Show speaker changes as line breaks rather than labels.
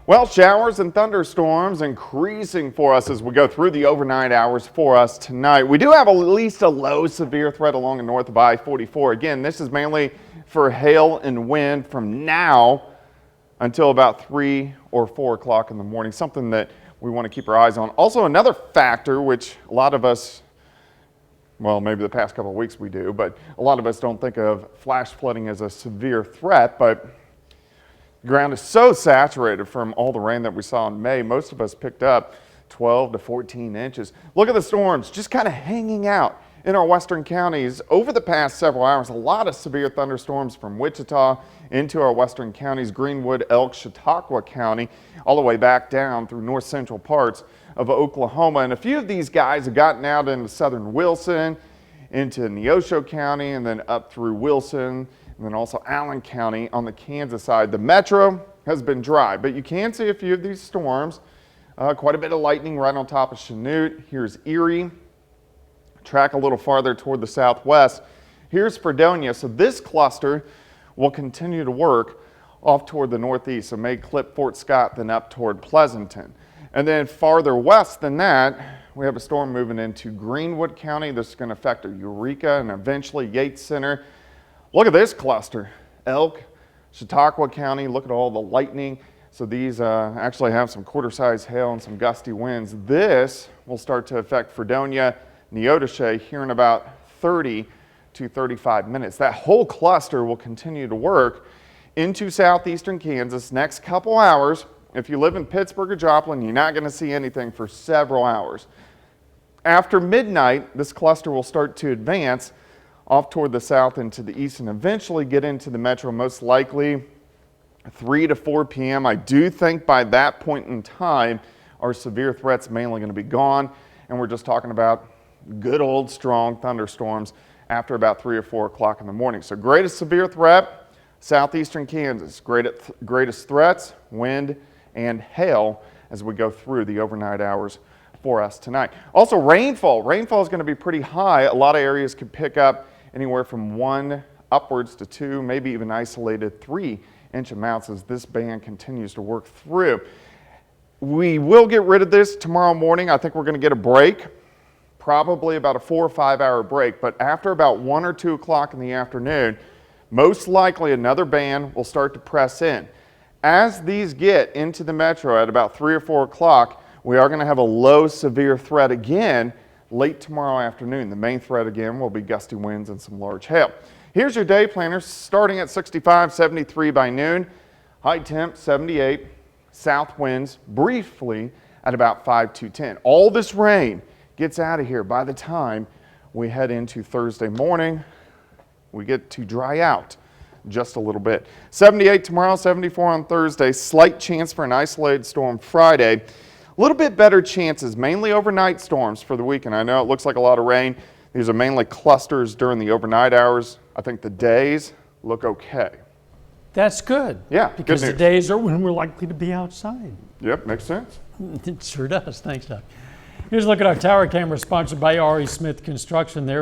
Well, showers and thunderstorms increasing for us as we go through the overnight hours for us tonight. We do have at least a low severe threat along the north of I-44. Again, this is mainly for hail and wind from now until about 3 or 4 o'clock in the morning, something that we want to keep our eyes on. Also, another factor, which a lot of us, well, maybe the past couple of weeks we do, but a lot of us don't think of flash flooding as a severe threat, but the ground is so saturated from all the rain that we saw in May. Most of us picked up 12 to 14 inches. Look at the storms just kind of hanging out in our western counties over the past several hours. A lot of severe thunderstorms from Wichita into our western counties, Greenwood, Elk, Chautauqua County, all the way back down through north central parts of Oklahoma. And a few of these guys have gotten out into southern Wilson, into Neosho County, and then up through Wilson, and then also Allen County on the Kansas side. The metro has been dry, but you can see a few of these storms. Quite a bit of lightning right on top of Chanute. Here's Erie. Track a little farther toward the southwest. Here's Fredonia. So this cluster will continue to work off toward the northeast. So may clip Fort Scott, then up toward Pleasanton. And then farther west than that, we have a storm moving into Greenwood County. This is going to affect Eureka and eventually Yates Center. Look at this cluster. Elk, Chautauqua County. Look at all the lightning. So these actually have some quarter-size hail and some gusty winds. This will start to affect Fredonia, Neodesha here in about 30 to 35 minutes. That whole cluster will continue to work into southeastern Kansas next couple hours. If you live in Pittsburgh or Joplin, you're not going to see anything for several hours. After midnight, this cluster will start to advance off toward the south into the east and eventually get into the metro, most likely 3 to 4 p.m. I do think by that point in time, our severe threat's mainly going to be gone, and we're just talking about good old strong thunderstorms after about 3 or 4 o'clock in the morning. So greatest severe threat, southeastern Kansas. Greatest threats, wind and hail as we go through the overnight hours for us tonight. Also rainfall. Rainfall is going to be pretty high. A lot of areas could pick up anywhere from 1 upwards to 2, maybe even isolated 3-inch amounts as this band continues to work through. We will get rid of this tomorrow morning. I think we're going to get a break, probably about a 4 or 5 hour break, but after about 1 or 2 o'clock in the afternoon, most likely another band will start to press in. As these get into the metro at about 3 or 4 o'clock, we are going to have a low severe threat again late tomorrow afternoon. The main threat again will be gusty winds and some large hail. Here's your day planners starting at 65, 73 by noon. High temp 78, south winds briefly at about 5 to 10. All this rain gets out of here by the time we head into Thursday morning. We get to dry out just a little bit. 78 tomorrow, 74 on Thursday. Slight chance for an isolated storm Friday. A little bit better chances, mainly overnight storms for the weekend. I know it looks like a lot of rain. These are mainly clusters during the overnight hours. I think the days look okay.
That's good.
Yeah,
because the days are when we're likely to be outside.
Yep, makes sense.
It sure does. Thanks, Doug. Here's a look at our tower camera sponsored by R.E. Smith Construction. There it is.